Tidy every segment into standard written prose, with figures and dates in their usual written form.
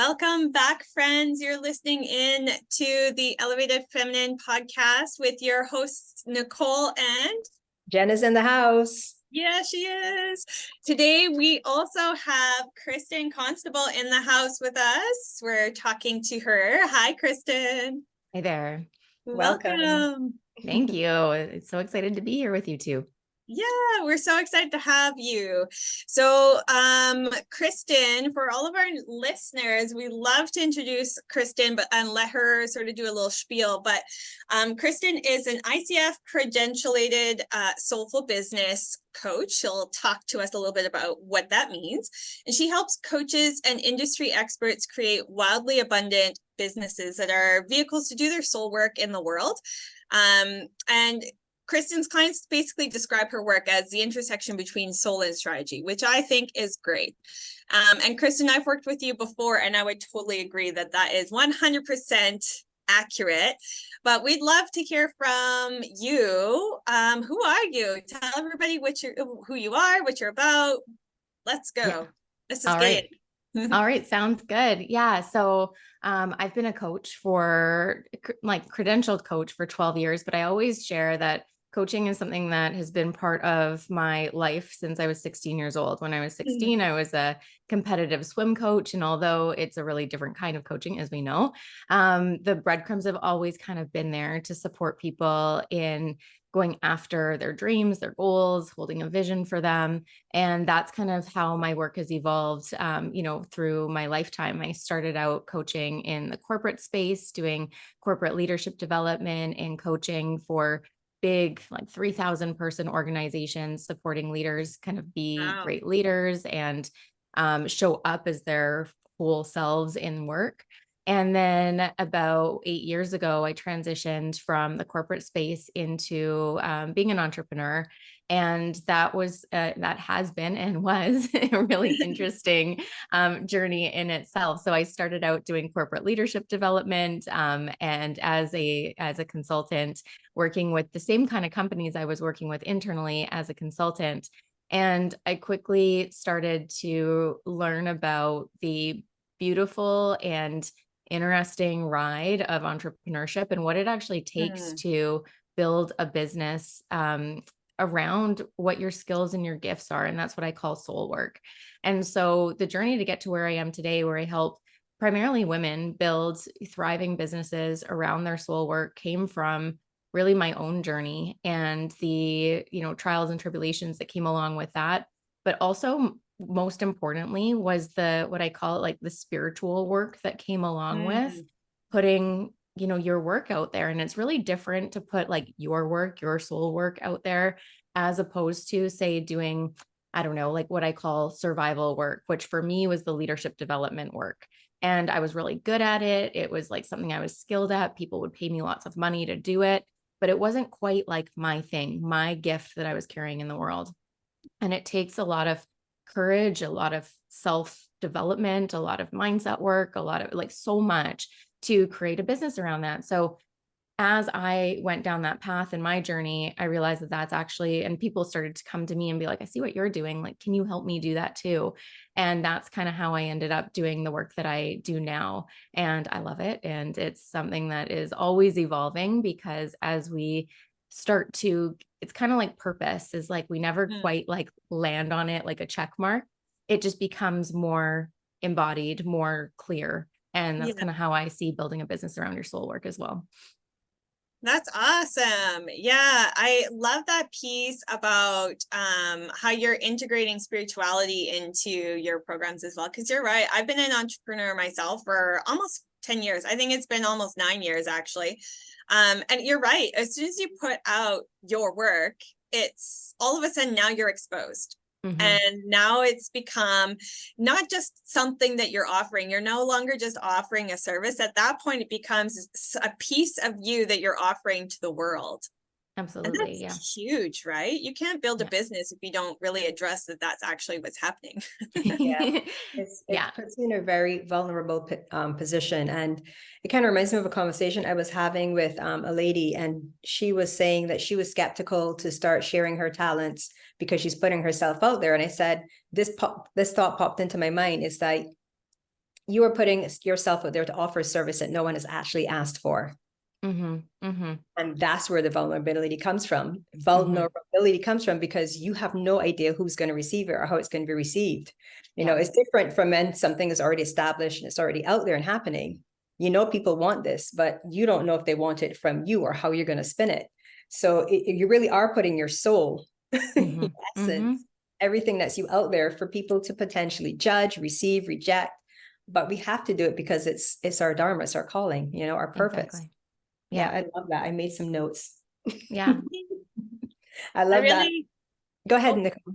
Welcome back, friends. You're listening in to the Elevated Feminine podcast with your hosts, Nicole and Jenn is in the house. Yeah, she is. Today, we also have Kristin Constable in the house with us. We're talking to her. Hi, Kristin. Hey there. Welcome. Thank you. It's so excited to be here with you too. Yeah, we're so excited to have you. So, Kristin, for all of our listeners, we love to introduce Kristin, and let her sort of do a little spiel. But Kristin is an ICF credentialed soulful business coach. She'll talk to us a little bit about what that means. And she helps coaches and industry experts create wildly abundant businesses that are vehicles to do their soul work in the world. And Kristin's clients basically describe her work as the intersection between soul and strategy, which I think is great. And Kristin, I've worked with you before, and I would totally agree that that is 100% accurate. But we'd love to hear from you. Who are you? Tell everybody who you are, what you're about. Let's go. Yeah. Let's just get it. All right. Sounds good. Yeah. So I've been a coach credentialed coach for 12 years, but I always share that coaching is something that has been part of my life since I was 16 years old. When I was 16, I was a competitive swim coach. And although it's a really different kind of coaching, as we know, the breadcrumbs have always kind of been there to support people in going after their dreams, their goals, holding a vision for them. And that's kind of how my work has evolved, through my lifetime. I started out coaching in the corporate space, doing corporate leadership development and coaching for big, like 3,000 person organizations, supporting leaders kind of be great leaders and show up as their whole selves in work. And then about 8 years ago, I transitioned from the corporate space into being an entrepreneur. And that has been and was a really interesting journey in itself. So I started out doing corporate leadership development and as a consultant, working with the same kind of companies I was working with internally as a consultant. And I quickly started to learn about the beautiful and interesting ride of entrepreneurship and what it actually takes to build a business around what your skills and your gifts are. And that's what I call soul work. And so the journey to get to where I am today, where I help primarily women build thriving businesses around their soul work, came from really my own journey and the, trials and tribulations that came along with that. But also most importantly was what I call it, like the spiritual work that came along with putting, your work out there. And it's really different to put like your work, your soul work out there, as opposed to say doing, I don't know, like what I call survival work, which for me was the leadership development work. And I was really good at it. It was like something I was skilled at. People would pay me lots of money to do it, but it wasn't quite like my thing, my gift that I was carrying in the world. And it takes a lot of courage, a lot of self-development, a lot of mindset work, a lot of like so much to create a business around that. So as I went down that path in my journey, I realized that that's actually, and people started to come to me and be like, I see what you're doing. Like, can you help me do that too? And that's kind of how I ended up doing the work that I do now. And I love it. And it's something that is always evolving because as we start to, it's kind of like purpose is like, we never quite like land on it like a check mark. It just becomes more embodied, more clear. And that's kind of how I see building a business around your soul work as well. That's awesome. Yeah, I love that piece about how you're integrating spirituality into your programs as well. Because you're right. I've been an entrepreneur myself for almost 10 years. I think it's been almost 9 years, actually. And you're right. As soon as you put out your work, it's all of a sudden now you're exposed. And now it's become not just something that you're offering. You're no longer just offering a service. At that point, it becomes a piece of you that you're offering to the world. Absolutely. And that's huge, right? You can't build a business if you don't really address that that's actually what's happening. It puts you in a very vulnerable position. And it kind of reminds me of a conversation I was having with a lady, and she was saying that she was skeptical to start sharing her talents because she's putting herself out there. And I said, this thought popped into my mind is that you are putting yourself out there to offer a service that no one has actually asked for. And that's where the vulnerability comes from. Vulnerability comes from because you have no idea who's going to receive it or how it's going to be received. You know, it's different from when something is already established and it's already out there and happening. You know, people want this, but you don't know if they want it from you or how you're going to spin it. So you really are putting your soul, in essence, everything that's you out there for people to potentially judge, receive, reject. But we have to do it because it's our dharma, it's our calling, you know, our purpose. Exactly. Yeah, I love that. I made some notes. Yeah. I love that. Go ahead, Nicole.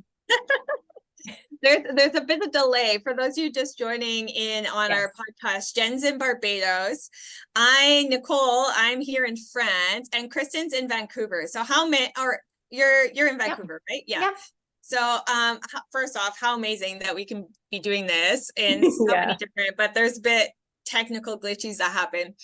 There's a bit of delay for those of you just joining in on our podcast. Jen's in Barbados. Nicole, I'm here in France, and Kristin's in Vancouver. So you're in Vancouver, right? Yeah. So first off, how amazing that we can be doing this in so many different, but there's a bit technical glitches that happen.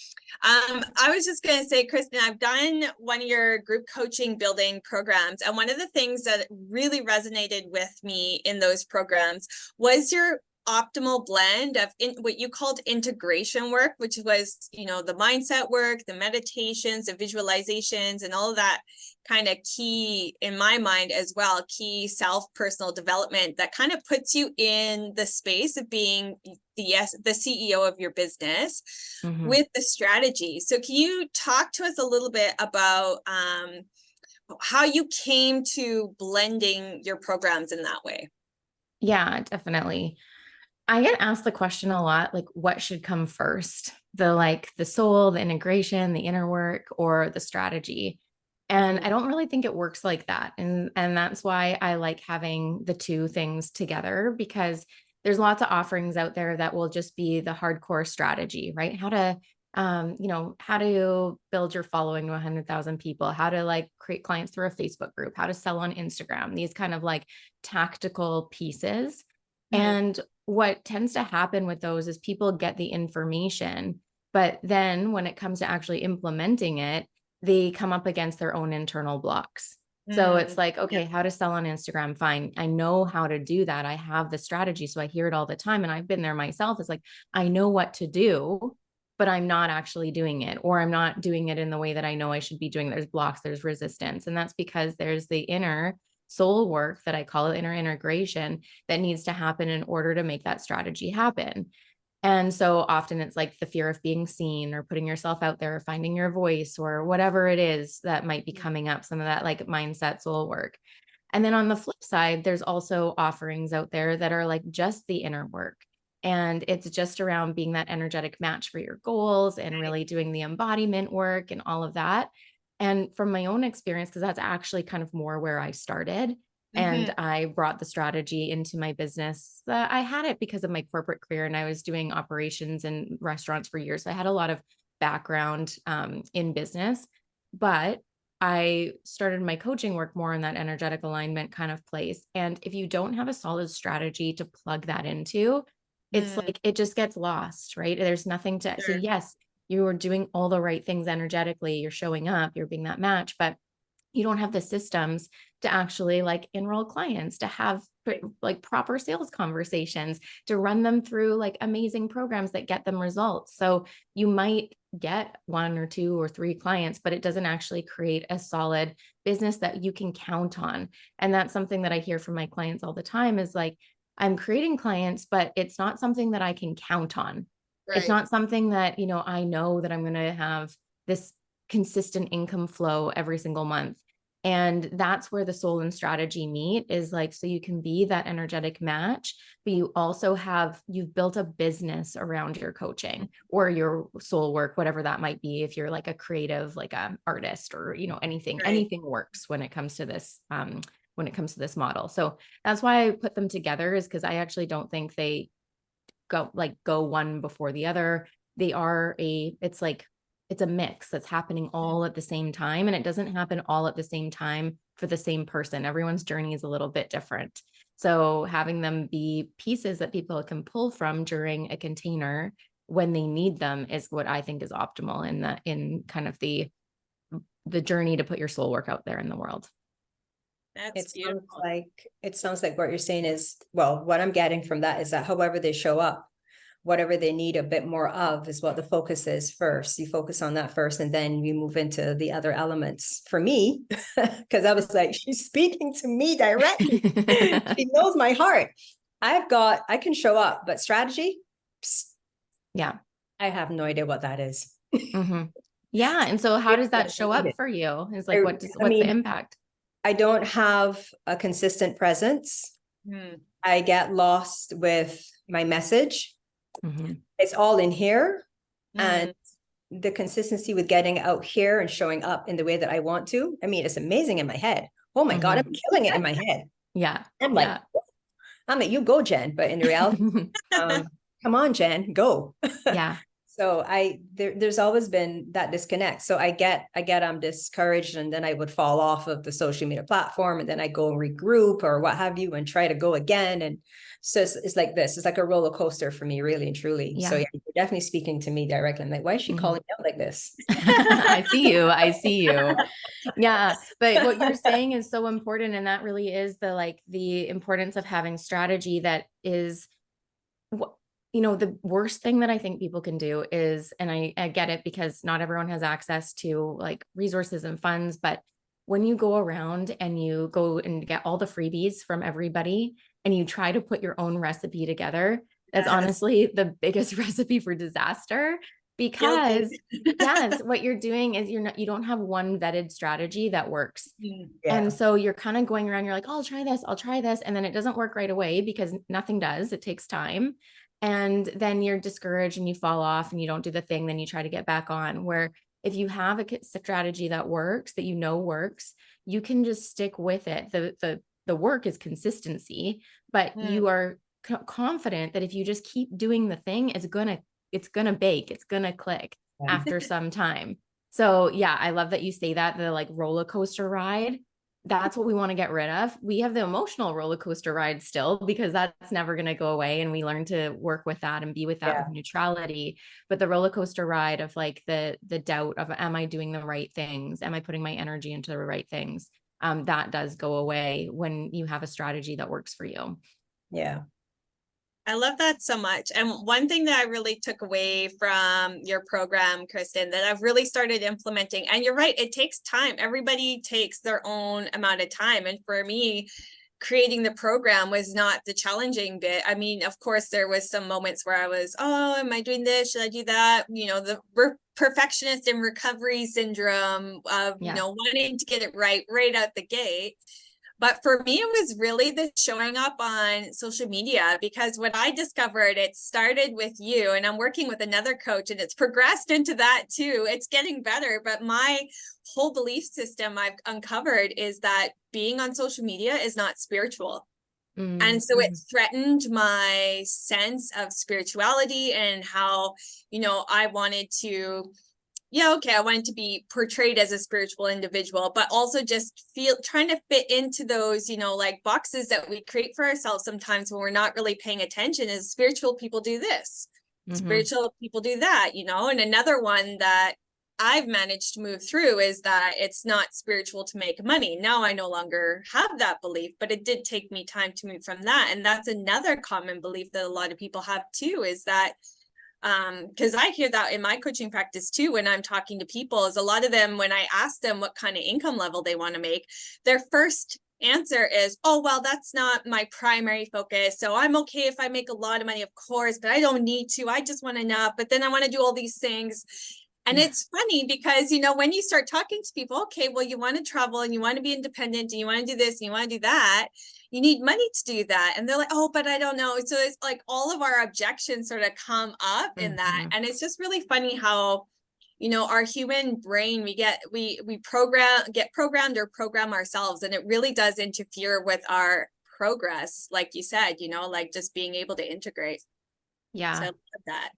I was just going to say, Kristin, I've done one of your group coaching building programs. And one of the things that really resonated with me in those programs was your optimal blend of what you called integration work, which was, you know, the mindset work, the meditations, the visualizations, and all of that kind of key, in my mind as well, key personal development that kind of puts you in the space of being the CEO of your business with the strategy. So can you talk to us a little bit about how you came to blending your programs in that way? Yeah, definitely. I get asked the question a lot, like, what should come first? The soul, the integration, the inner work, or the strategy? And I don't really think it works like that. And that's why I like having the two things together, because there's lots of offerings out there that will just be the hardcore strategy, right? How to, how to build your following to 100,000 people, how to create clients through a Facebook group, how to sell on Instagram, these kind of tactical pieces. And what tends to happen with those is people get the information, but then when it comes to actually implementing it, they come up against their own internal blocks. So it's okay, how to sell on Instagram. Fine. I know how to do that. I have the strategy. So I hear it all the time. And I've been there myself. It's I know what to do, but I'm not actually doing it, or I'm not doing it in the way that I know I should be doing. There's blocks, there's resistance. And that's because there's the inner soul work that I call it, inner integration, that needs to happen in order to make that strategy happen. And so often it's the fear of being seen, or putting yourself out there, or finding your voice, or whatever it is that might be coming up, some of that mindset soul work. And then on the flip side, there's also offerings out there that are just the inner work. And it's just around being that energetic match for your goals and really doing the embodiment work and all of that. And from my own experience, because that's actually kind of more where I started, and I brought the strategy into my business. I had it because of my corporate career, and I was doing operations in restaurants for years. So I had a lot of background in business, but I started my coaching work more in that energetic alignment kind of place. And if you don't have a solid strategy to plug that into, it's it just gets lost, right? There's nothing to, so yes, you are doing all the right things energetically. You're showing up, you're being that match, but you don't have the systems to actually enroll clients, to have proper sales conversations, to run them through amazing programs that get them results. So you might get 1 or 2 or 3 clients, but it doesn't actually create a solid business that you can count on. And that's something that I hear from my clients all the time is I'm creating clients, but it's not something that I can count on. Right. It's not something that, I know that I'm going to have this consistent income flow every single month. And that's where the soul and strategy meet, is so you can be that energetic match, but you also you've built a business around your coaching or your soul work, whatever that might be. If you're a creative, a artist, or, anything works when it comes to this, model. So that's why I put them together, is because I actually don't think they go one before the other. They are it's a mix that's happening all at the same time. And it doesn't happen all at the same time for the same person. Everyone's journey is a little bit different. So having them be pieces that people can pull from during a container when they need them is what I think is optimal in kind of the journey to put your soul work out there in the world. That's it sounds like what you're saying is, well, what I'm getting from that is that however they show up, whatever they need a bit more of is what the focus is first. You focus on that first, and then you move into the other elements. For me, because I was like, she's speaking to me directly. She knows my heart. I can show up, but strategy, yeah, I have no idea what that is. Mm-hmm. Yeah. And so how does that show up for you? Is like, what's the impact? I don't have a consistent presence. I get lost with my message. It's all in here. And the consistency with getting out here and showing up in the way that I want to. I mean, it's amazing in my head. Oh my God, I'm killing it in my head. Yeah. I'm like, I'm like, you go, Jen. But in reality, come on, Jen, go. Yeah. So there's always been that disconnect. So I get discouraged, and then I would fall off of the social media platform, and then I go and regroup or what have you and try to go again. And so it's like this. It's like a roller coaster for me, really and truly. Yeah. So yeah, you're definitely speaking to me directly. I'm like, why is she calling me out like this? I see you. Yeah. But what you're saying is so important. And that really is the importance of having strategy that is what, the worst thing that I think people can do is, and I get it because not everyone has access to like resources and funds, but when you go around and you go and get all the freebies from everybody and you try to put your own recipe together, that's honestly the biggest recipe for disaster. Because yes, what you're doing is you don't have one vetted strategy that works. And so you're kind of going around, you're like, oh, I'll try this. And then it doesn't work right away because nothing does. It takes time. And then you're discouraged and you fall off and you don't do the thing. Then you try to get back on. Where if you have a strategy that works, that works, you can just stick with it. The work is consistency, but you are confident that if you just keep doing the thing, it's gonna bake, it's gonna click after some time. So yeah, I love that you say that, the like roller coaster ride. That's what we want to get rid of. We have the emotional roller coaster ride still, because that's never going to go away. And we learn to work with that and be with that with neutrality. But the roller coaster ride of like the doubt of, am I doing the right things? Am I putting my energy into the right things? That does go away when you have a strategy that works for you. Yeah. I love that so much. And one thing that I really took away from your program, Kristin, that I've really started implementing, and you're right, it takes time. Everybody takes their own amount of time. And for me, creating the program was not the challenging bit. I mean, of course, there was some moments where I was, oh, am I doing this? Should I do that? The perfectionist and recovery syndrome of, wanting to get it right out the gate. But for me, it was really the showing up on social media, because what I discovered, it started with you, and I'm working with another coach, and it's progressed into that too. It's getting better. But my whole belief system I've uncovered is that being on social media is not spiritual. And so it threatened my sense of spirituality and how, I wanted to I wanted to be portrayed as a spiritual individual, but also just trying to fit into those, like boxes that we create for ourselves sometimes when we're not really paying attention. Is spiritual people do this, spiritual people do that, and another one that I've managed to move through is that it's not spiritual to make money. Now I no longer have that belief, but it did take me time to move from that. And that's another common belief that a lot of people have too, is that because I hear that in my coaching practice too, when I'm talking to people, is a lot of them, when I ask them what kind of income level they want to make, their first answer is, oh, well, that's not my primary focus. So I'm okay if I make a lot of money, of course, but I don't need to. I just want enough. But then I want to do all these things. And it's funny because, when you start talking to people, okay, well, you want to travel and you want to be independent and you want to do this and you want to do that. You need money to do that. And they're like, oh, but I don't know. So it's like all of our objections sort of come up in that. And it's just really funny how, our human brain, we get programmed or program ourselves. And it really does interfere with our progress. Like you said, like just being able to integrate. Yeah. So I love that.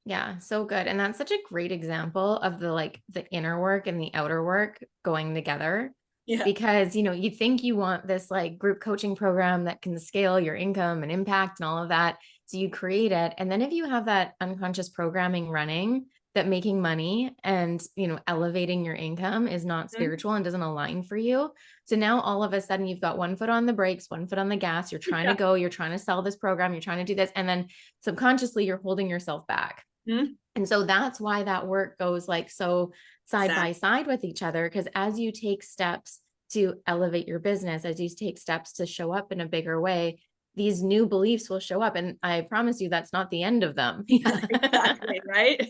Yeah, so good. And that's such a great example of the inner work and the outer work going together. Yeah. Because, you think you want this like group coaching program that can scale your income and impact and all of that. So you create it. And then if you have that unconscious programming running, that making money and, elevating your income is not spiritual and doesn't align for you. So now all of a sudden you've got one foot on the brakes, one foot on the gas. You're trying to go, you're trying to sell this program, you're trying to do this. And then subconsciously you're holding yourself back. And so that's why that work goes like so side by side with each other. Because as you take steps to elevate your business, as you take steps to show up in a bigger way, these new beliefs will show up. And I promise you, that's not the end of them. Exactly, right?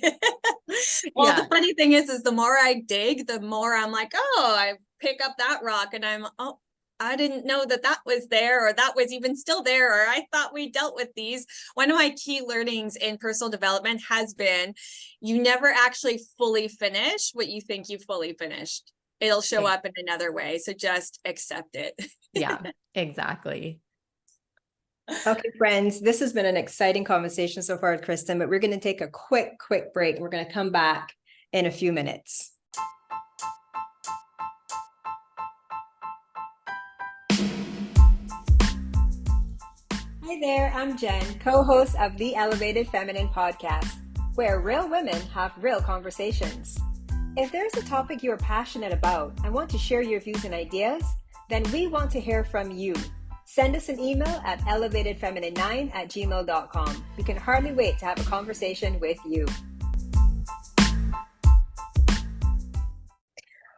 Well, the funny thing is the more I dig, the more I'm like, oh, I pick up that rock and I didn't know that was there, or that was even still there, or I thought we dealt with these. One of my key learnings in personal development has been you never actually fully finish what you think you fully finished. It'll show up in another way. So just accept it. Yeah, exactly. Okay, friends, this has been an exciting conversation so far with Kristin, but we're going to take a quick break. We're going to come back in a few minutes. Hi there, I'm Jen, co-host of the Elevated Feminine podcast, where real women have real conversations. If there's a topic you are passionate about and want to share your views and ideas, then we want to hear from you. Send us an email at elevatedfeminine9@gmail.com. We can hardly wait to have a conversation with you.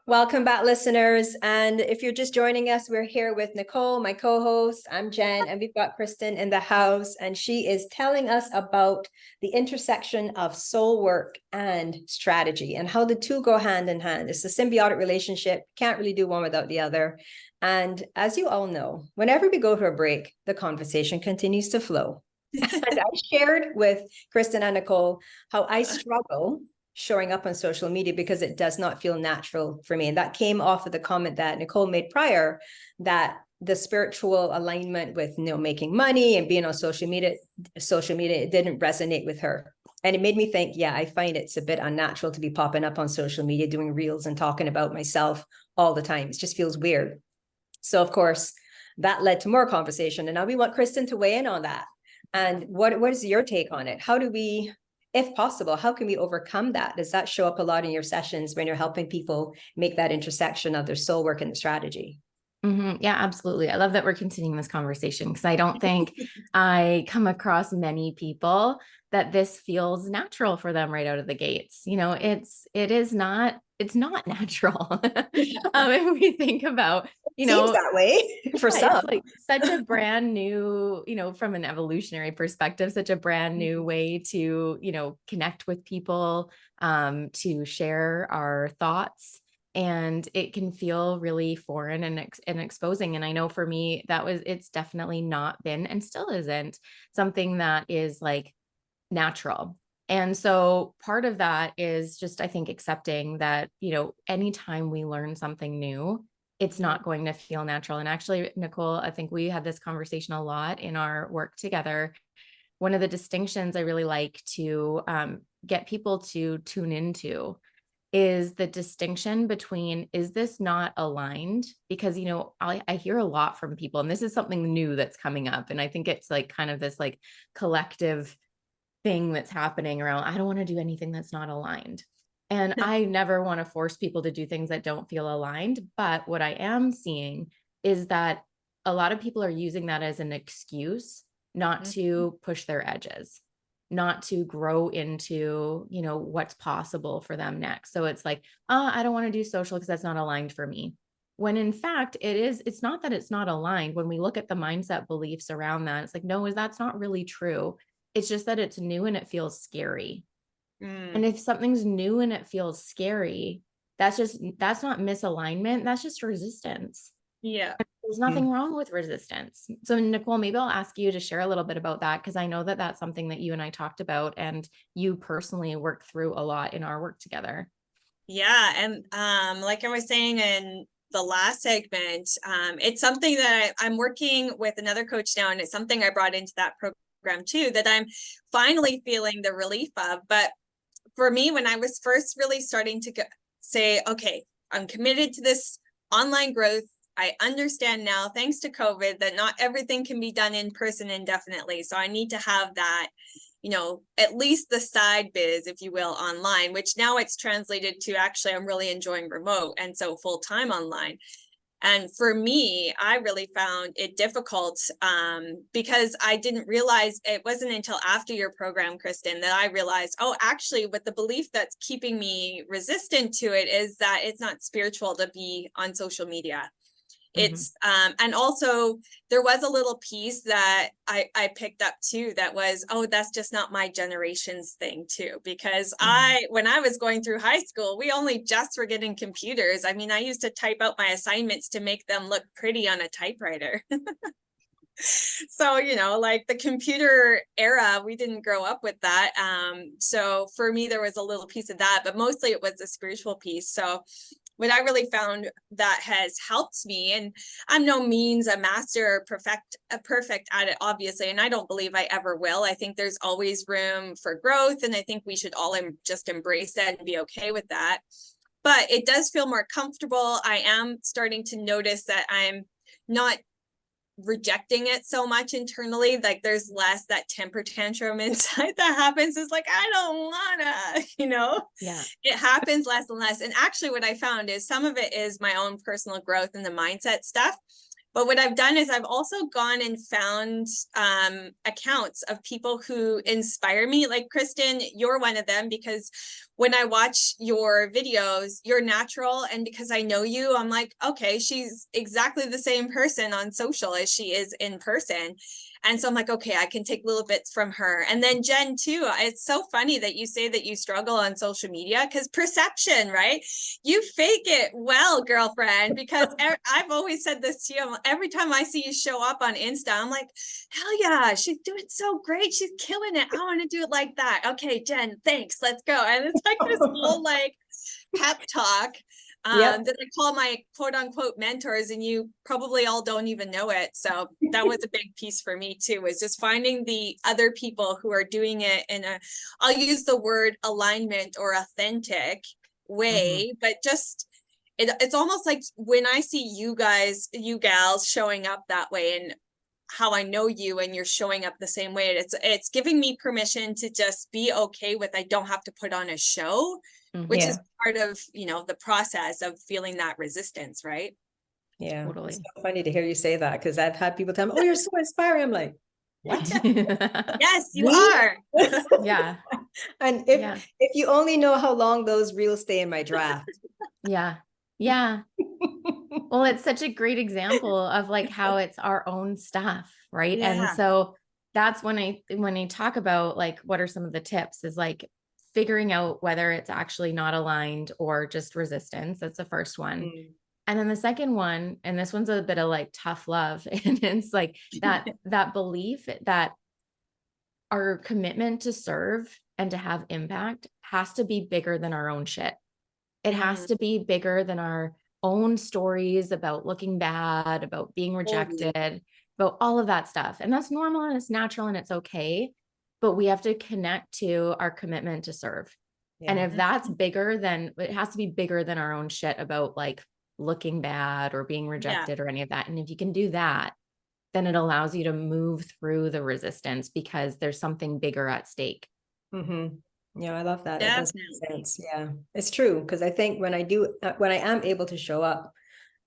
Welcome back, listeners. And if you're just joining us, we're here with Nicole, my co-host. I'm Jen, and we've got Kristin in the house, and she is telling us about the intersection of soul work and strategy and how the two go hand in hand. It's a symbiotic relationship. Can't really do one without the other. And as you all know, whenever we go to a break, the conversation continues to flow. And I shared with Kristin and Nicole how I struggle showing up on social media because it does not feel natural for me. And that came off of the comment that Nicole made prior, that the spiritual alignment with, making money and being on social media, it didn't resonate with her. And it made me think, I find it's a bit unnatural to be popping up on social media, doing reels and talking about myself all the time. It just feels weird. So of course, that led to more conversation. And now we want Kristin to weigh in on that. And what is your take on it? How do we, if possible, how can we overcome that? Does that show up a lot in your sessions when you're helping people make that intersection of their soul work and the strategy? Yeah, absolutely. I love that we're continuing this conversation because I don't think I come across many people that this feels natural for them right out of the gates. It's not natural. If we think about, seems that way for some. It's like such a brand new, from an evolutionary perspective, such a brand new way to, connect with people, to share our thoughts. And it can feel really foreign and exposing. And I know for me, it's definitely not been, and still isn't, something that is like natural. And so part of that is just, I think, accepting that, anytime we learn something new, it's not going to feel natural. And actually, Nicole, I think we had this conversation a lot in our work together. One of the distinctions I really like to get people to tune into is the distinction between, is this not aligned? Because, I hear a lot from people, and this is something new that's coming up. And I think it's like kind of this like collective thing that's happening around, I don't want to do anything that's not aligned. And I never want to force people to do things that don't feel aligned. But what I am seeing is that a lot of people are using that as an excuse not to push their edges, not to grow into, what's possible for them next. So it's like, I don't want to do social because that's not aligned for me. When in fact, it's not that it's not aligned. When we look at the mindset beliefs around that, it's like, no, that's not really true. It's just that it's new and it feels scary. And if something's new and it feels scary, that's not misalignment. That's just resistance. Yeah. There's nothing wrong with resistance. So Nicole, maybe I'll ask you to share a little bit about that, because I know that that's something that you and I talked about and you personally work through a lot in our work together. Yeah. And like I was saying in the last segment, it's something that I'm working with another coach now, and it's something I brought into that program too, that I'm finally feeling the relief of. But for me, when I was first really starting to say, okay, I'm committed to this online growth, I understand now, thanks to COVID, that not everything can be done in person indefinitely. So I need to have that at least the side biz, if you will, online, which now it's translated to actually, I'm really enjoying remote. And so full-time online. And for me, I really found it difficult because I didn't realize, it wasn't until after your program, Kristin, that I realized, oh, actually, with the belief that's keeping me resistant to it is that it's not spiritual to be on social media. It's and also there was a little piece that I picked up too that was, oh, that's just not my generation's thing too, because when I was going through high school, we only just were getting computers. I mean, I used to type out my assignments to make them look pretty on a typewriter. So, like the computer era, we didn't grow up with that. So for me, there was a little piece of that, but mostly it was the spiritual piece. So what I really found that has helped me, and I'm no means a master or perfect at it, obviously, and I don't believe I ever will. I think there's always room for growth, and I think we should all just embrace that and be okay with that. But it does feel more comfortable. I am starting to notice that I'm not rejecting it so much internally. Like there's less that temper tantrum inside that happens. It's like, I don't wanna, Yeah. It happens less and less. And actually what I found is some of it is my own personal growth and the mindset stuff. But what I've done is I've also gone and found accounts of people who inspire me. Like Kristin, you're one of them, because when I watch your videos, you're natural. And because I know you, I'm like, okay, she's exactly the same person on social as she is in person. And so I'm like, okay, I can take little bits from her. And then Jenn too, it's so funny that you say that you struggle on social media, because perception, right? You fake it well, girlfriend, because I've always said this to you. Every time I see you show up on Insta, I'm like, hell yeah, she's doing so great. She's killing it. I want to do it like that. Okay, Jenn, thanks. Let's go. And it's like this whole like pep talk. That I call my quote unquote mentors, and you probably all don't even know it. So that was a big piece for me too, was just finding the other people who are doing it in I'll use the word alignment or authentic way, but just it's almost like when I see you gals showing up that way, and how I know you and you're showing up the same way, it's giving me permission to just be okay with, I don't have to put on a show, which is part of, the process of feeling that resistance, right? Yeah. Totally. It's so funny to hear you say that, because I've had people tell me, oh, you're so inspiring. I'm like, what? Yes, you are. Yeah. And if you only know how long those reels stay in my draft. Yeah. Yeah. Well, it's such a great example of like how it's our own stuff, right? Yeah. And so that's when I talk about like what are some of the tips, is like figuring out whether it's actually not aligned or just resistance. That's the first one. And then the second one, and this one's a bit of like tough love, and it's like that belief that our commitment to serve and to have impact has to be bigger than our own shit. It has to be bigger than our own stories about looking bad, about being rejected, about all of that stuff. And that's normal and it's natural and it's okay. But we have to connect to our commitment to serve. And if that's bigger, then it has to be bigger than our own shit about like looking bad or being rejected or any of that. And if you can do that, then it allows you to move through the resistance because there's something bigger at stake. Yeah, I love that. Definitely. It does make sense. Yeah, it's true. Because I think when I am able to show up,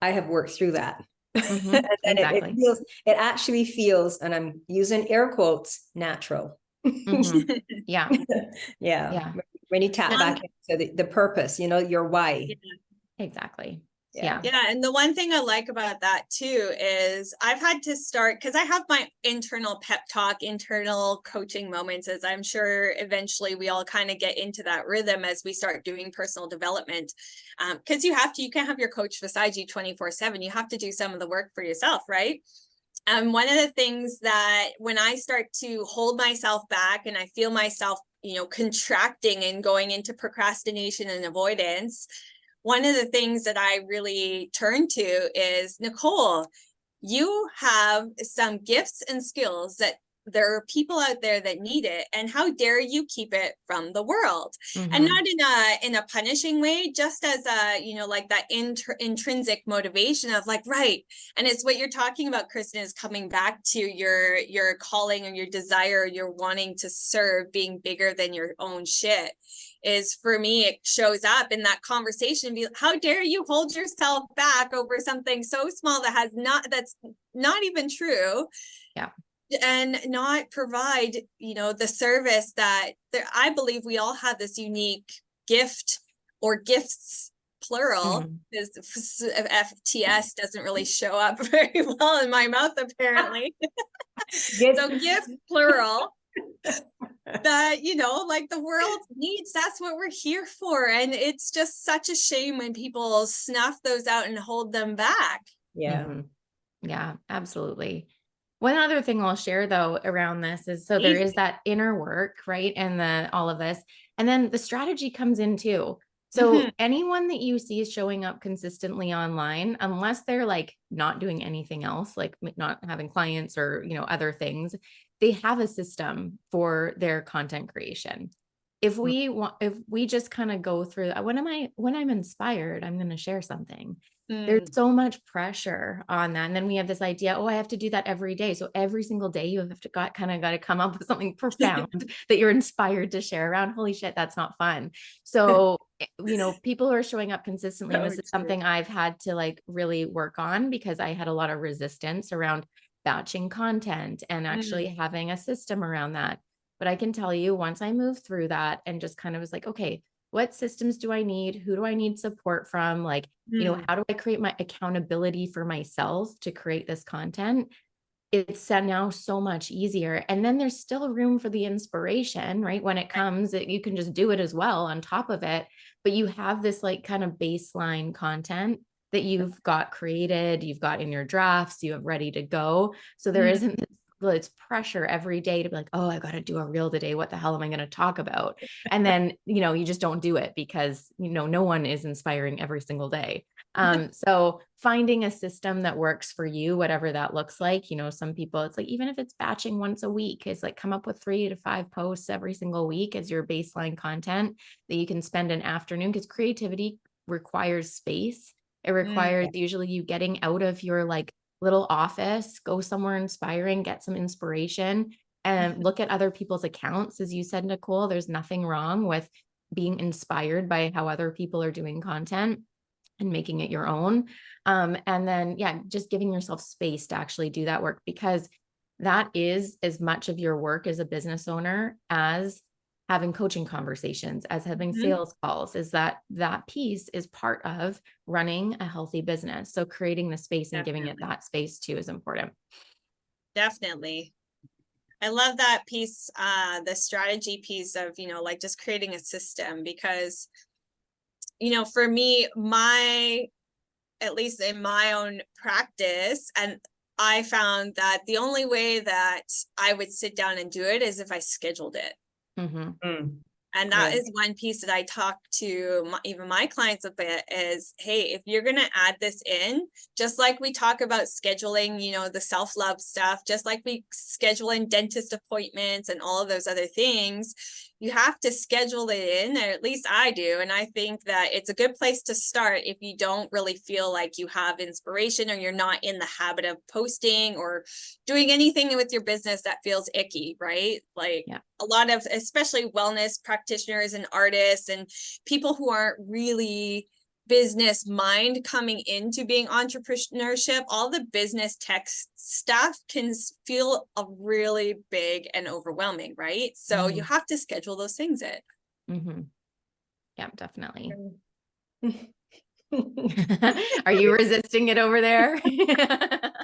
I have worked through that. And Exactly. it actually feels, and I'm using air quotes, natural. Yeah. Yeah. When you tap back into the purpose, your why. Exactly. Yeah. And the one thing I like about that too is I've had to start, because I have my internal pep talk, internal coaching moments, as I'm sure eventually we all kind of get into that rhythm as we start doing personal development. Because you can't have your coach beside you 24/7. You have to do some of the work for yourself, right? One of the things that when I start to hold myself back and I feel myself, contracting and going into procrastination and avoidance, one of the things that I really turn to is, Nicole, you have some gifts and skills that there are people out there that need it, and how dare you keep it from the world? And Mhm. not in a punishing way, just as a, you know, like that intrinsic motivation of like, right. And it's what you're talking about, Kristin, is coming back to your calling and your desire, your wanting to serve, being bigger than your own shit. Is, for me, it shows up in that conversation. How dare you hold yourself back over something so small that's not even true. Yeah. And not provide, you know, the service that I believe we all have this unique gift, or gifts, plural, because FTS doesn't really show up very well in my mouth, apparently. So gift, plural. That, you know, like the world needs, that's what we're here for. And it's just such a shame when people snuff those out and hold them back. Yeah. Mhm. Yeah, absolutely. One other thing I'll share though around this is, so there is that inner work, right? And all of this, and then the strategy comes in too. So anyone that you see is showing up consistently online, unless they're like not doing anything else, like not having clients or, you know, other things, they have a system for their content creation. If we just kind of go through, when I'm inspired, I'm going to share something. There's so much pressure on that. And then we have this idea, oh, I have to do that every day. So every single day you have to got to come up with something profound that you're inspired to share around. Holy shit, that's not fun. So, you know, people who are showing up consistently, and this is something I've had to like really work on, because I had a lot of resistance around batching content and actually having a system around that. But I can tell you, once I moved through that and just kind of was like, okay, what systems do I need? Who do I need support from? Like, you know, how do I create my accountability for myself to create this content? It's now so much easier. And then there's still room for the inspiration, right? When it comes, you can just do it as well on top of it. But you have this like kind of baseline content that you've got created, you've got in your drafts, you have ready to go. So there isn't this, it's pressure every day to be like, oh, I got to do a reel today. What the hell am I going to talk about? And then, you know, you just don't do it because, you know, no one is inspiring every single day. So finding a system that works for you, whatever that looks like, you know, some people, it's like, even if it's batching once a week, it's like, come up with 3 to 5 posts every single week as your baseline content that you can spend an afternoon, because creativity requires space. It requires usually you getting out of your like little office, go somewhere inspiring, get some inspiration, and look at other people's accounts. As you said, Nicole, there's nothing wrong with being inspired by how other people are doing content and making it your own. And then, yeah, just giving yourself space to actually do that work, because that is as much of your work as a business owner as having coaching conversations, as having sales calls, is that piece is part of running a healthy business. So creating the space and giving it that space too is important. Definitely. I love that piece, the strategy piece of, you know, like just creating a system, because, you know, for me, at least in my own practice, and I found that the only way that I would sit down and do it is if I scheduled it. And that is one piece that I talk to even my clients about, is, hey, if you're going to add this in, just like we talk about scheduling, you know, the self-love stuff, just like we schedule in dentist appointments and all of those other things, you have to schedule it in, or at least I do. And I think that it's a good place to start if you don't really feel like you have inspiration, or you're not in the habit of posting or doing anything with your business that feels icky, right? Like a lot of, especially wellness practitioners and artists and people who aren't really business mind coming into being entrepreneurship, all the business tech stuff can feel a really big and overwhelming, right? So you have to schedule those things in. Yeah, definitely. Are you resisting it over there?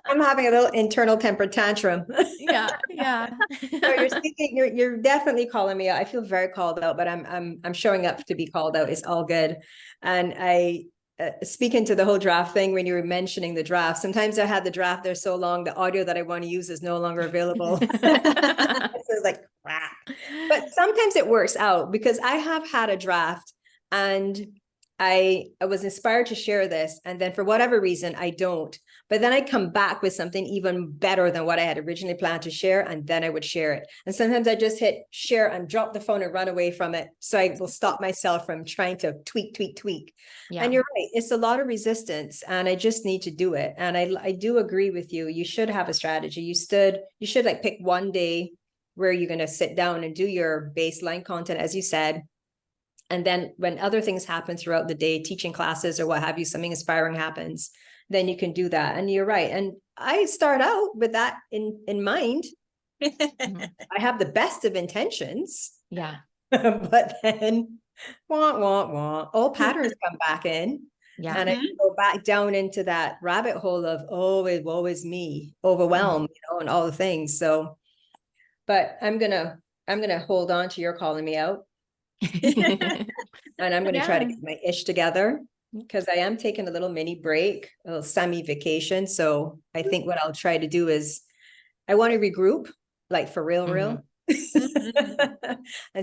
I'm having a little internal temper tantrum. Yeah. So you're speaking, you're definitely calling me out. I feel very called out, but I'm showing up to be called out. It's all good. And I speaking to the whole draft thing, when you were mentioning the draft, sometimes I had the draft there so long, the audio that I want to use is no longer available. So it's like, crap. But sometimes it works out, because I have had a draft and I was inspired to share this, and then for whatever reason, I don't. but then I come back with something even better than what I had originally planned to share. And then I would share it. And sometimes I just hit share and drop the phone and run away from it. So I will stop myself from trying to tweak. Yeah. And you're right. It's a lot of resistance and I just need to do it. And I do agree with you. You should have a strategy. You should like pick one day where you're going to sit down and do your baseline content, as you said. And then when other things happen throughout the day, teaching classes or what have you, something inspiring happens, then you can do that. And you're right. And I start out with that in mind. I have the best of intentions. Yeah. But then all patterns come back in. Yeah. And I go back down into that rabbit hole of, woe is me, overwhelmed, and all the things. So, but I'm gonna hold on to your calling me out. And I'm going to try to get my ish together, because I am taking a little mini break, a little semi vacation. So I think what I'll try to do is I want to regroup, like for real, and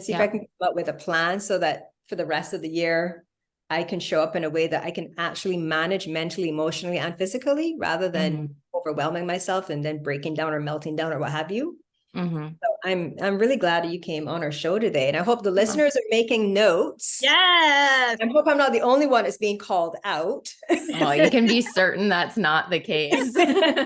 see if I can come up with a plan so that for the rest of the year, I can show up in a way that I can actually manage mentally, emotionally, and physically, rather than overwhelming myself and then breaking down or melting down or what have you. So I'm really glad that you came on our show today, and I hope the listeners are making notes. Yes. I hope I'm not the only one that's being called out. Oh, you can be certain that's not the case. I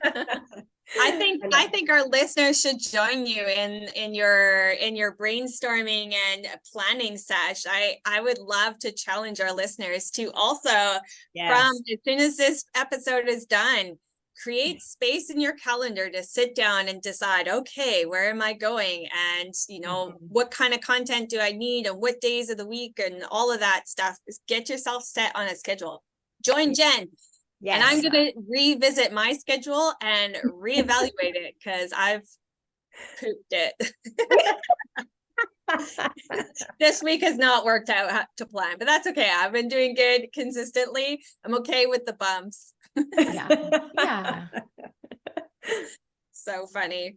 think our listeners should join you in your brainstorming and planning sesh. I would love to challenge our listeners to also, from as soon as this episode is done, create space in your calendar to sit down and decide, okay, where am I going? And, what kind of content do I need and what days of the week and all of that stuff. Just get yourself set on a schedule. Join Jen. Yes. And I'm going to revisit my schedule and reevaluate it, because I've pooped it. This week has not worked out to plan, but that's okay. I've been doing good consistently. I'm okay with the bumps. Yeah. So funny.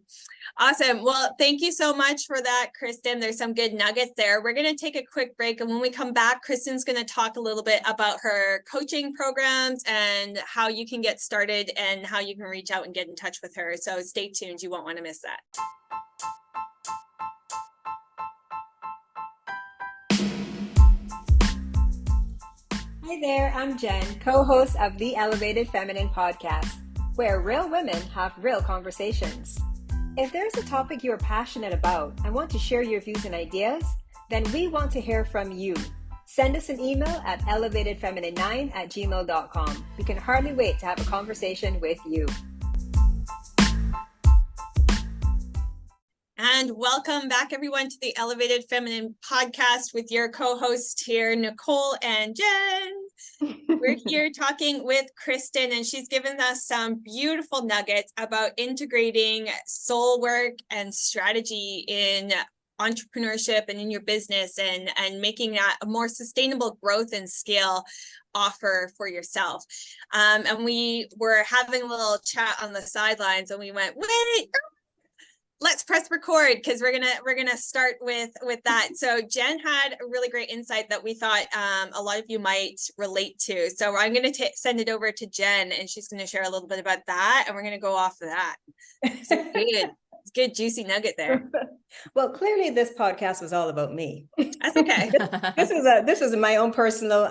Awesome. Well, thank you so much for that, Kristin. There's some good nuggets there. We're going to take a quick break. And when we come back, Kristin's going to talk a little bit about her coaching programs and how you can get started and how you can reach out and get in touch with her. So stay tuned. You won't want to miss that. Hi there, I'm Jen, co-host of the Elevated Feminine podcast, where real women have real conversations. If there's a topic you are passionate about and want to share your views and ideas, then we want to hear from you. Send us an email at elevatedfeminine9@gmail.com. We can hardly wait to have a conversation with you. And welcome back, everyone, to the Elevated Feminine podcast with your co-hosts here, Nicole and Jen. We're here talking with Kristin, and she's given us some beautiful nuggets about integrating soul work and strategy in entrepreneurship and in your business, and making that a more sustainable growth and scale offer for yourself. And we were having a little chat on the sidelines, and we went, wait, let's press record, because we're gonna start with that. So Jen had a really great insight that we thought a lot of you might relate to. So I'm gonna send it over to Jen, and she's gonna share a little bit about that, and we're gonna go off of that. So good juicy nugget there. Well, clearly this podcast was all about me. That's okay. This is my own personal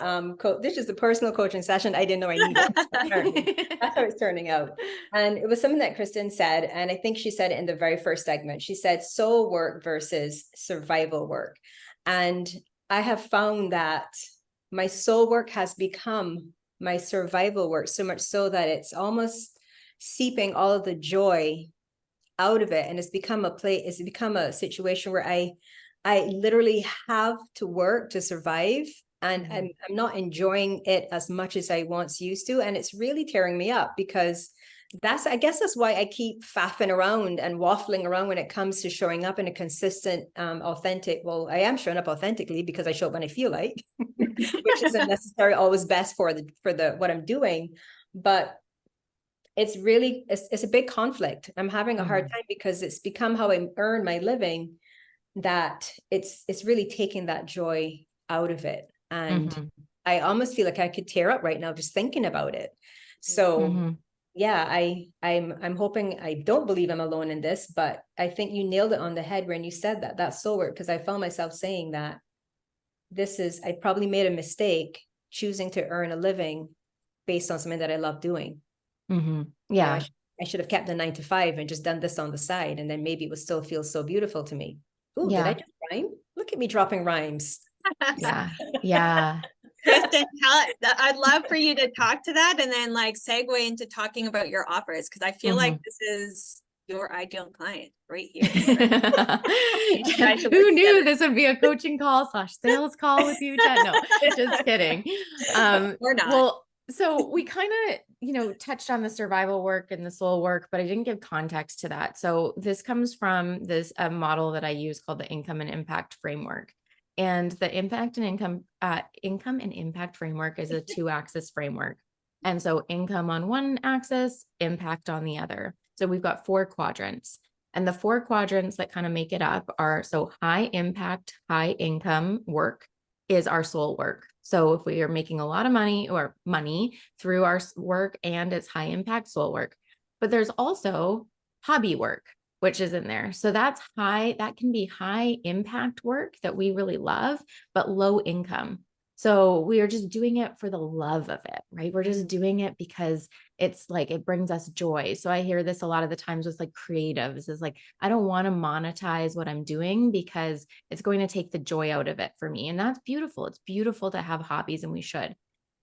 this is the personal coaching session I didn't know I needed. That's how it's turning out. And it was something that Kristin said, and I think she said it in the very first segment. She said soul work versus survival work. And I have found that my soul work has become my survival work, so much so that it's almost seeping all of the joy out of it, and it's become a situation where I literally have to work to survive, and I'm not enjoying it as much as I once used to, and it's really tearing me up, because I guess that's why I keep faffing around and waffling around when it comes to showing up in a consistent, authentic. Well, I am showing up authentically because I show up when I feel like, which isn't necessarily always best for the what I'm doing, but it's a big conflict. I'm having a hard time, because it's become how I earn my living, that it's really taking that joy out of it. And I almost feel like I could tear up right now just thinking about it. So yeah, I'm hoping, I don't believe I'm alone in this, but I think you nailed it on the head when you said that, that's soul work, because I found myself saying that I probably made a mistake choosing to earn a living based on something that I love doing. Mm-hmm. Yeah. Yeah. I should have kept the 9 to 5 and just done this on the side. And then maybe it would still feel so beautiful to me. Oh, did I just rhyme? Look at me dropping rhymes. Yeah. Yeah. Kristin, I'd love for you to talk to that and then like segue into talking about your offers, because I feel like this is your ideal client right here. Who knew this would be a coaching call / sales call with you, Jen? No, just kidding. We're not. Well, so we kind of, touched on the survival work and the soul work, but I didn't give context to that. So this comes from a model that I use called the income and impact framework. And the income and impact framework is a 2-axis framework. And so income on one axis, impact on the other. So we've got 4 quadrants, and the 4 quadrants that kind of make it up are, so high impact, high income work is our soul work. So if we are making a lot of money through our work, and it's high impact soul work, but there's also hobby work, which is in there. So that can be high impact work that we really love, but low income. So we are just doing it for the love of it, right? We're just doing it because it's like, it brings us joy. So I hear this a lot of the times with like creatives, is like, I don't want to monetize what I'm doing because it's going to take the joy out of it for me. And that's beautiful. It's beautiful to have hobbies, and we should.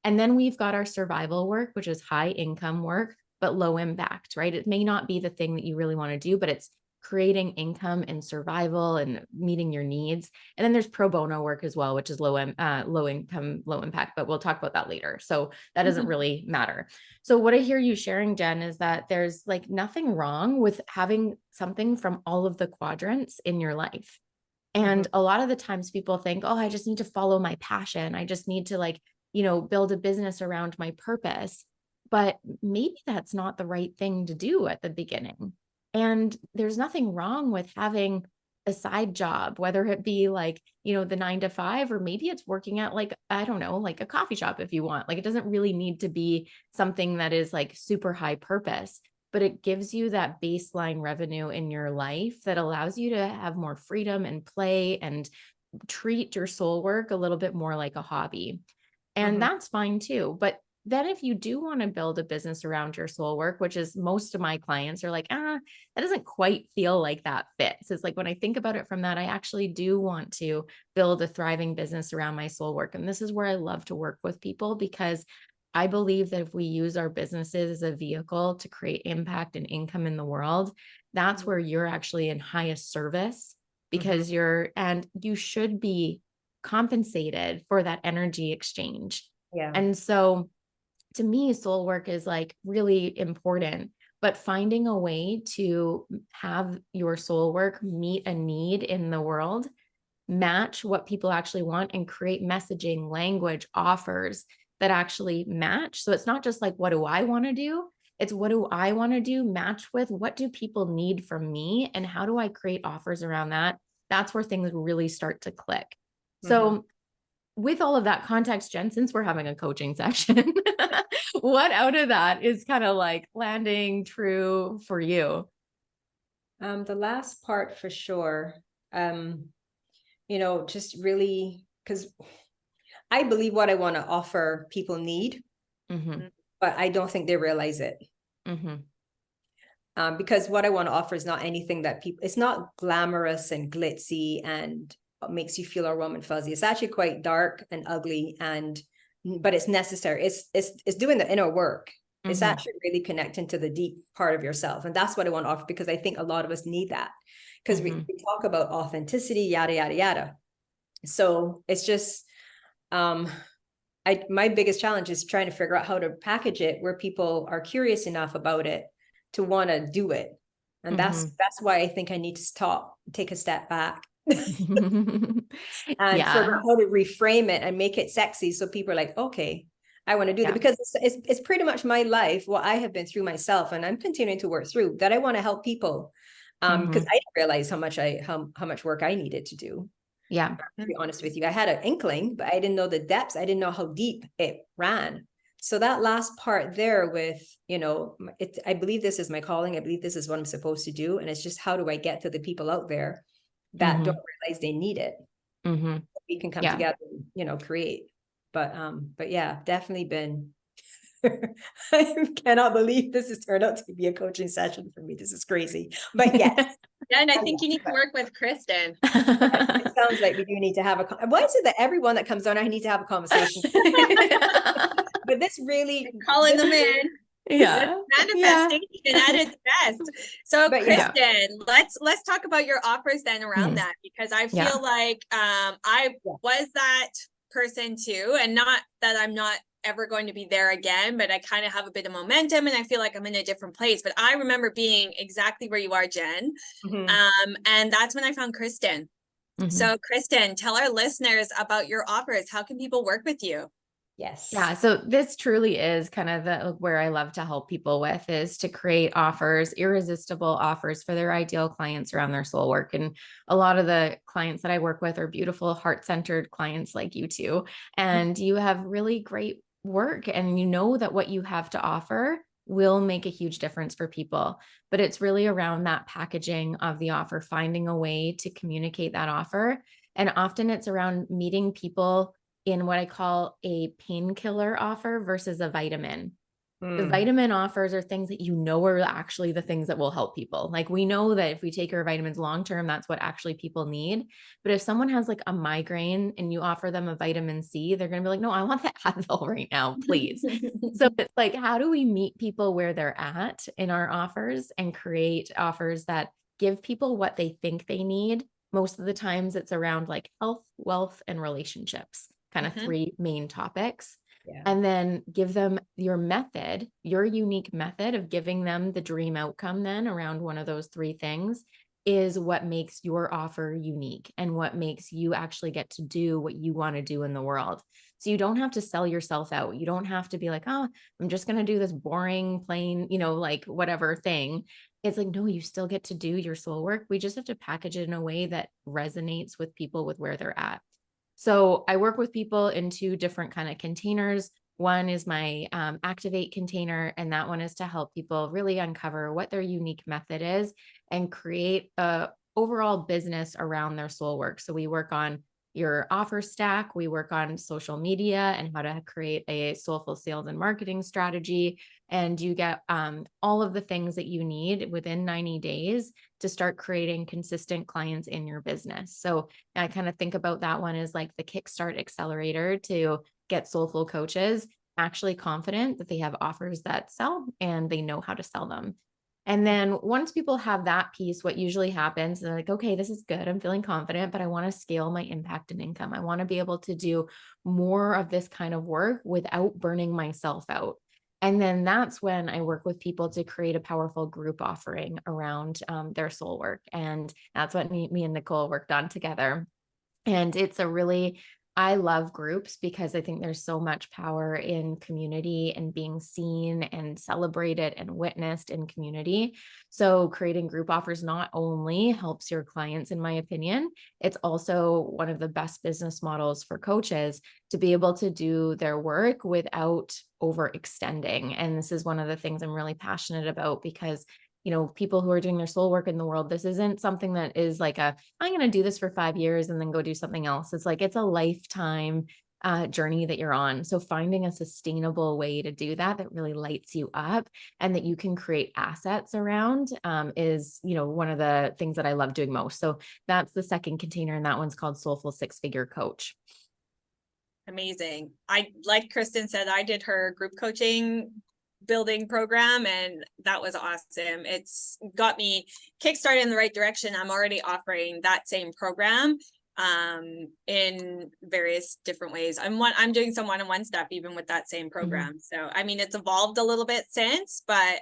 And then we've got our survival work, which is high income work, but low impact, right? It may not be the thing that you really want to do, but it's creating income and survival and meeting your needs. And then there's pro bono work as well, which is low income, low impact, but we'll talk about that later. So that doesn't really matter. So what I hear you sharing, Jen, is that there's like nothing wrong with having something from all of the quadrants in your life. And a lot of the times people think, oh, I just need to follow my passion. I just need to build a business around my purpose. But maybe that's not the right thing to do at the beginning. And there's nothing wrong with having a side job, whether it be the 9 to 5, or maybe it's working at a coffee shop if you want. It doesn't really need to be something that is super high purpose, but it gives you that baseline revenue in your life that allows you to have more freedom and play and treat your soul work a little bit more like a hobby. And that's fine too. But then if you do want to build a business around your soul work, which is most of my clients are like, that doesn't quite feel like that fits. It's like, when I think about it from that, I actually do want to build a thriving business around my soul work. And this is where I love to work with people, because I believe that if we use our businesses as a vehicle to create impact and income in the world, that's where you're actually in highest service, because you should be compensated for that energy exchange. Yeah. And so to me, soul work is really important, but finding a way to have your soul work meet a need in the world, match what people actually want, and create messaging, language, offers that actually match. So it's not just what do I want to do? It's what do I want to do, match with what do people need from me, and how do I create offers around that? That's where things really start to click. So with all of that context, Jen, since we're having a coaching section, what out of that is kind of landing true for you? The last part for sure. Just really, because I believe what I want to offer people need, but I don't think they realize it. Because what I want to offer is not anything that it's not glamorous and glitzy and makes you feel all warm and fuzzy. It's actually quite dark and ugly, but it's necessary. It's doing the inner work. It's actually really connecting to the deep part of yourself. And that's what I want to offer, because I think a lot of us need that, because we talk about authenticity, yada, yada, yada. So it's just, my biggest challenge is trying to figure out how to package it where people are curious enough about it to want to do it. And that's why I think I need to stop, take a step back, and figure out how to reframe it and make it sexy. So people are like, okay, I want to do that, because it's pretty much my life, what I have been through myself, and I'm continuing to work through that. I want to help people, because I didn't realize how much work I needed to do. Yeah. To be honest with you, I had an inkling, but I didn't know the depths. I didn't know how deep it ran. so that last part there with, I believe this is my calling. I believe this is what I'm supposed to do. And it's just, how do I get to the people out there that don't realize they need it? We can come together and, create. But yeah, definitely been, I cannot believe this has turned out to be a coaching session for me. This is crazy. But yes. And I think you need to work with Kristin. It sounds like we do need to have why is it that everyone that comes on, I need to have a conversation? But this really calling them in. Yeah. Manifestation at its best. So Kristin, let's talk about your offers then around that, because I feel like I was that person too, and not that I'm not ever going to be there again, but I kind of have a bit of momentum and I feel like I'm in a different place. But I remember being exactly where you are, Jen. And that's when I found Kristin. So Kristin, tell our listeners about your offers. How can people work with you? Yes. Yeah. So this truly is kind of where I love to help people with, is to create offers, irresistible offers for their ideal clients around their soul work. And a lot of the clients that I work with are beautiful, heart-centered clients like you two. And you have really great work, and you know that what you have to offer will make a huge difference for people. But it's really around that packaging of the offer, finding a way to communicate that offer. And often it's around meeting people in what I call a painkiller offer versus a vitamin. The vitamin offers are things that are actually the things that will help people. Like, we know that if we take our vitamins long-term, that's what actually people need. But if someone has like a migraine and you offer them a vitamin C, they're going to be like, no, I want the Advil right now, please. So it's like, how do we meet people where they're at in our offers and create offers that give people what they think they need? Most of the times it's around like health, wealth, and relationships, kind of three main topics. And then give them your method, your unique method of giving them the dream outcome then around one of those three things is what makes your offer unique and what makes you actually get to do what you want to do in the world. So you don't have to sell yourself out. You don't have to be like, oh, I'm just going to do this boring, plain, like whatever thing. It's like, no, you still get to do your soul work. We just have to package it in a way that resonates with people with where they're at. So I work with people in two different kind of containers. One is my Activate container, and that one is to help people really uncover what their unique method is and create a overall business around their soul work. So we work on your offer stack, we work on social media and how to create a soulful sales and marketing strategy. And you get all of the things that you need within 90 days to start creating consistent clients in your business. So I kind of think about that one as like the Kickstart accelerator to get soulful coaches actually confident that they have offers that sell and they know how to sell them. And then once people have that piece, what usually happens, they're like, okay, this is good. I'm feeling confident, but I want to scale my impact and income. I want to be able to do more of this kind of work without burning myself out. And then that's when I work with people to create a powerful group offering around their soul work. And that's what me and Nicole worked on together. And it's I love groups because I think there's so much power in community and being seen and celebrated and witnessed in community. So creating group offers not only helps your clients, in my opinion, it's also one of the best business models for coaches to be able to do their work without overextending. And this is one of the things I'm really passionate about because people who are doing their soul work in the world, this isn't something that is like I'm going to do this for 5 years and then go do something else. It's like, it's a lifetime journey that you're on. So finding a sustainable way to do that really lights you up and that you can create assets around is, one of the things that I love doing most. So that's the second container. And that one's called Soulful Six-Figure Coach. Amazing. Like Kristin said, I did her group coaching building program and that was awesome. It's got me kickstarted in the right direction. I'm already offering that same program in various different ways. I'm doing some one-on-one stuff even with that same program. So I mean, it's evolved a little bit since, but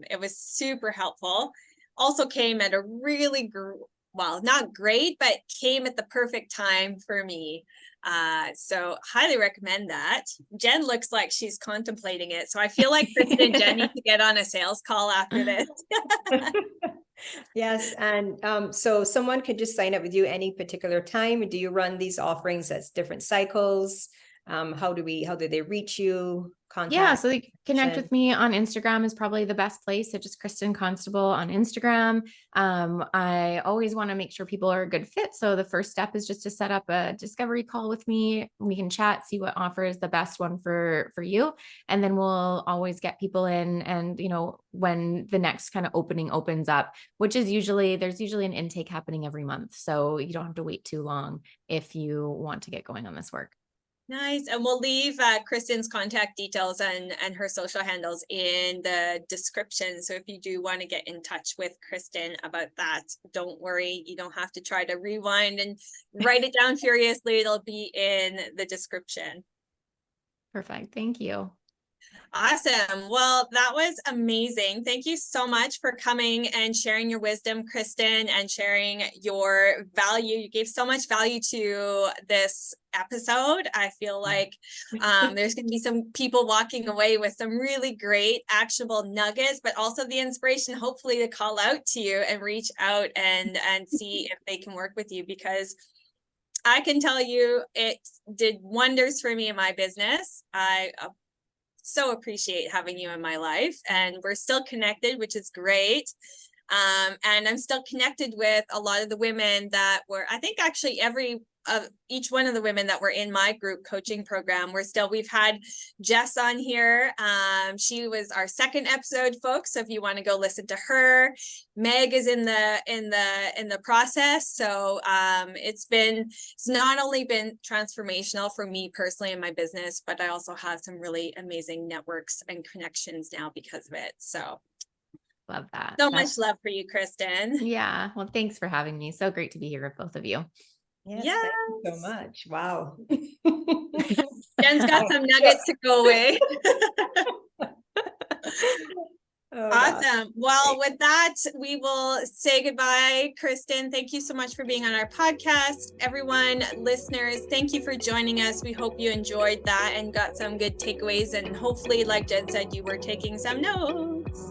it was super helpful. Also came at a really not great, but came at the perfect time for me. So highly recommend that. Jen looks like she's contemplating it. So I feel like Kristin and Jen need to get on a sales call after this. Yes. And so someone could just sign up with you any particular time. Do you run these offerings as different cycles? how do they reach you? Contact? Yeah, so they connect with me on Instagram is probably the best place. So just Kristin Constable on Instagram. I always want to make sure people are a good fit. So the first step is just to set up a discovery call with me. We can chat, see what offer is the best one for you. And then we'll always get people in. And, you know, when the next kind of opening opens up, which is there's usually an intake happening every month. So you don't have to wait too long if you want to get going on this work. Nice. And we'll leave Kristin's contact details and her social handles in the description. So if you do want to get in touch with Kristin about that, don't worry. You don't have to try to rewind and write it down furiously. It'll be in the description. Perfect. Thank you. Awesome. Well, that was amazing. Thank you so much for coming and sharing your wisdom, Kristin, and sharing your value. You gave so much value to this episode. I feel like there's going to be some people walking away with some really great actionable nuggets, but also the inspiration, hopefully, to call out to you and reach out and see if they can work with you, because I can tell you it did wonders for me in my business. I so appreciate having you in my life, and we're still connected, which is great. And I'm still connected with a lot of the women that were, I think actually each one of the women that were in my group coaching program, we've had Jess on here. She was our second episode, folks. So if you want to go listen to her, Meg is in the process. So it's not only been transformational for me personally in my business, but I also have some really amazing networks and connections now because of it. So love that. So much love for you, Kristin. Yeah. Well, thanks for having me. So great to be here with both of you. Yes, thank you so much. Wow. Jen's got some nuggets to go away. Awesome. Well, with that, we will say goodbye. Kristin, thank you so much for being on our podcast. Everyone, listeners, thank you for joining us. We hope you enjoyed that and got some good takeaways. And hopefully, like Jen said, you were taking some notes.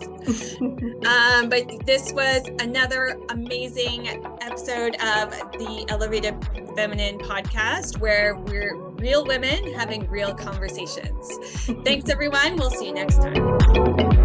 But this was another amazing episode of the Elevated Feminine podcast, where we're real women having real conversations. Thanks, everyone. We'll see you next time.